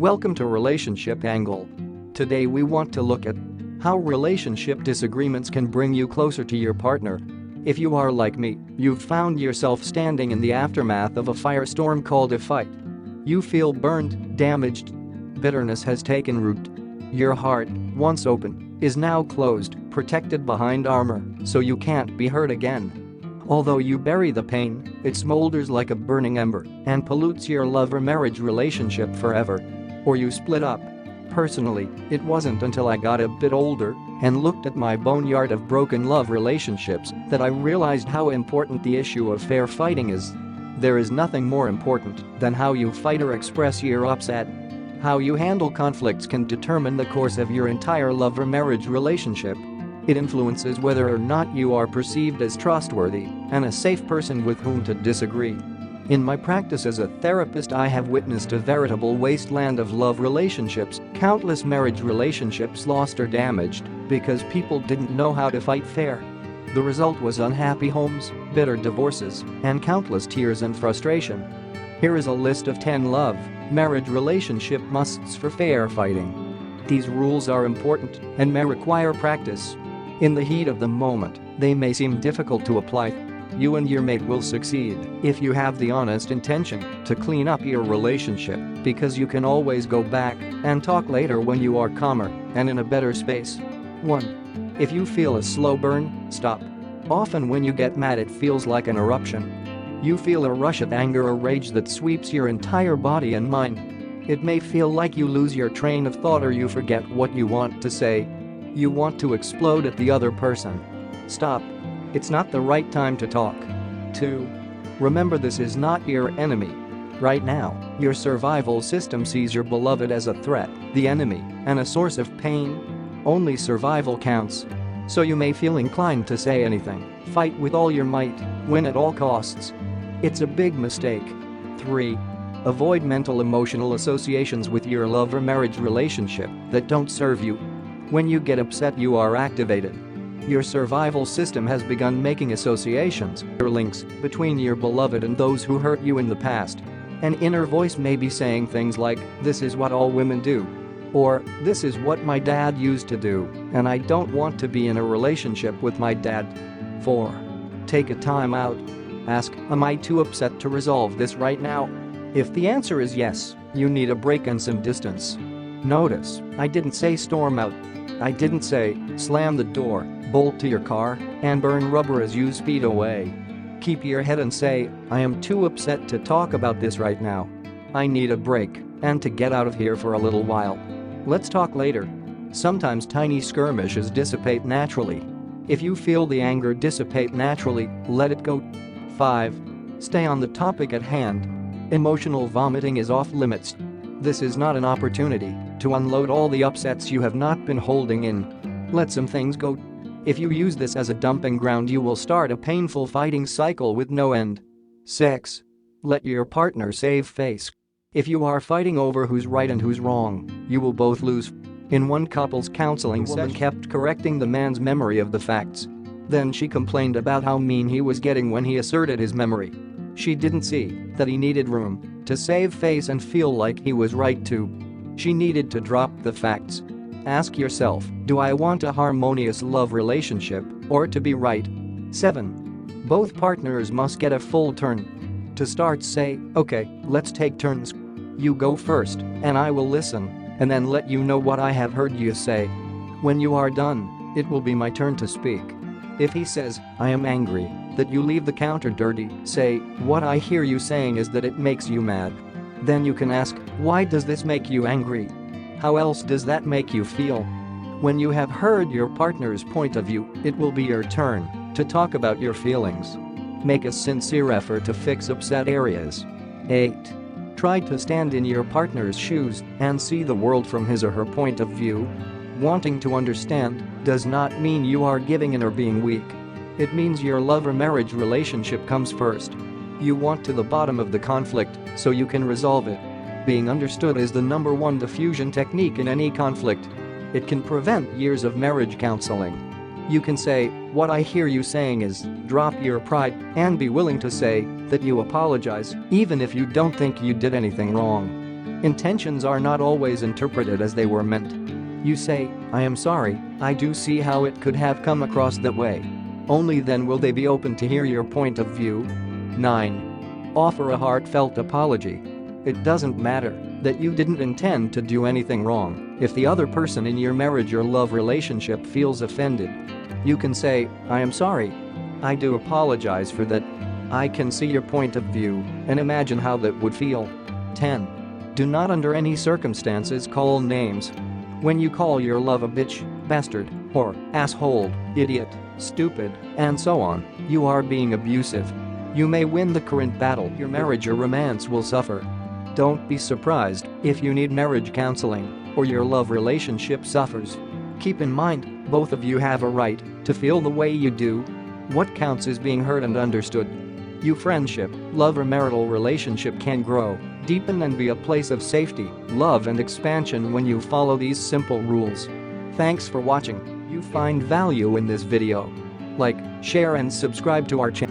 Welcome to Relationship Angle. Today we want to look at how relationship disagreements can bring you closer to your partner. If you are like me, you've found yourself standing in the aftermath of a firestorm called a fight. You feel burned, damaged. Bitterness has taken root. Your heart, once open, is now closed, protected behind armor, so you can't be hurt again. Although you bury the pain, it smolders like a burning ember and pollutes your love or marriage relationship forever. Or you split up. Personally, it wasn't until I got a bit older and looked at my boneyard of broken love relationships that I realized how important the issue of fair fighting is. There is nothing more important than how you fight or express your upset. How you handle conflicts can determine the course of your entire love or marriage relationship. It influences whether or not you are perceived as trustworthy and a safe person with whom to disagree. In my practice as a therapist, I have witnessed a veritable wasteland of love relationships, countless marriage relationships lost or damaged because people didn't know how to fight fair. The result was unhappy homes, bitter divorces, and countless tears and frustration. Here is a list of 10 love, marriage relationship musts for fair fighting. These rules are important and may require practice. In the heat of the moment, they may seem difficult to apply. You and your mate will succeed if you have the honest intention to clean up your relationship, because you can always go back and talk later when you are calmer and in a better space. 1. If you feel a slow burn, stop. Often when you get mad, it feels like an eruption. You feel a rush of anger or rage that sweeps your entire body and mind. It may feel like you lose your train of thought or you forget what you want to say. You want to explode at the other person. Stop. It's not the right time to talk. 2. Remember, this is not your enemy. Right now, your survival system sees your beloved as a threat, the enemy, and a source of pain. Only survival counts. So you may feel inclined to say anything, fight with all your might, win at all costs. It's a big mistake. 3. Avoid mental emotional associations with your love or marriage relationship that don't serve you. When you get upset, you are activated. Your survival system has begun making associations or links between your beloved and those who hurt you in the past. An inner voice may be saying things like, "This is what all women do," or "This is what my dad used to do, and I don't want to be in a relationship with my dad." 4. Take a time out. Ask, am I too upset to resolve this right now? If the answer is yes, you need a break and some distance. Notice, I didn't say storm out. I didn't say, slam the door, bolt to your car, and burn rubber as you speed away. Keep your head and say, I am too upset to talk about this right now. I need a break and to get out of here for a little while. Let's talk later. Sometimes tiny skirmishes dissipate naturally. If you feel the anger dissipate naturally, let it go. 5. Stay on the topic at hand. Emotional vomiting is off limits. This is not an opportunity to unload all the upsets you have not been holding in. Let some things go. If you use this as a dumping ground, you will start a painful fighting cycle with no end. 6. Let your partner save face. If you are fighting over who's right and who's wrong, you will both lose. In one couple's counseling session, kept correcting the man's memory of the facts. Then she complained about how mean he was getting when he asserted his memory. She didn't see that he needed room to save face and feel like he was right too. She needed to drop the facts. Ask yourself, do I want a harmonious love relationship or to be right? 7. Both partners must get a full turn. To start, say, okay, let's take turns. You go first, and I will listen, and then let you know what I have heard you say. When you are done, it will be my turn to speak. If he says, I am angry that you leave the counter dirty, say, what I hear you saying is that it makes you mad. Then you can ask, why does this make you angry? How else does that make you feel? When you have heard your partner's point of view, it will be your turn to talk about your feelings. Make a sincere effort to fix upset areas. 8. Try to stand in your partner's shoes and see the world from his or her point of view. Wanting to understand does not mean you are giving in or being weak. It means your love or marriage relationship comes first. You want to the bottom of the conflict so you can resolve it. Being understood is the #1 diffusion technique in any conflict. It can prevent years of marriage counseling. You can say, what I hear you saying is, drop your pride and be willing to say that you apologize, even if you don't think you did anything wrong. Intentions are not always interpreted as they were meant. You say, "I am sorry, I do see how it could have come across that way." Only then will they be open to hear your point of view. 9. Offer a heartfelt apology. It doesn't matter that you didn't intend to do anything wrong if the other person in your marriage or love relationship feels offended. You can say, "I am sorry. I do apologize for that. I can see your point of view and imagine how that would feel." 10. Do not under any circumstances call names. When you call your love a bitch, bastard, whore, asshole, idiot, stupid, and so on, you are being abusive. You may win the current battle, your marriage or romance will suffer. Don't be surprised if you need marriage counseling or your love relationship suffers. Keep in mind, both of you have a right to feel the way you do. What counts is being heard and understood. Your friendship, love or marital relationship can grow, deepen and be a place of safety, love and expansion when you follow these simple rules. Thanks for watching. If you find value in this video, like, share and subscribe to our channel.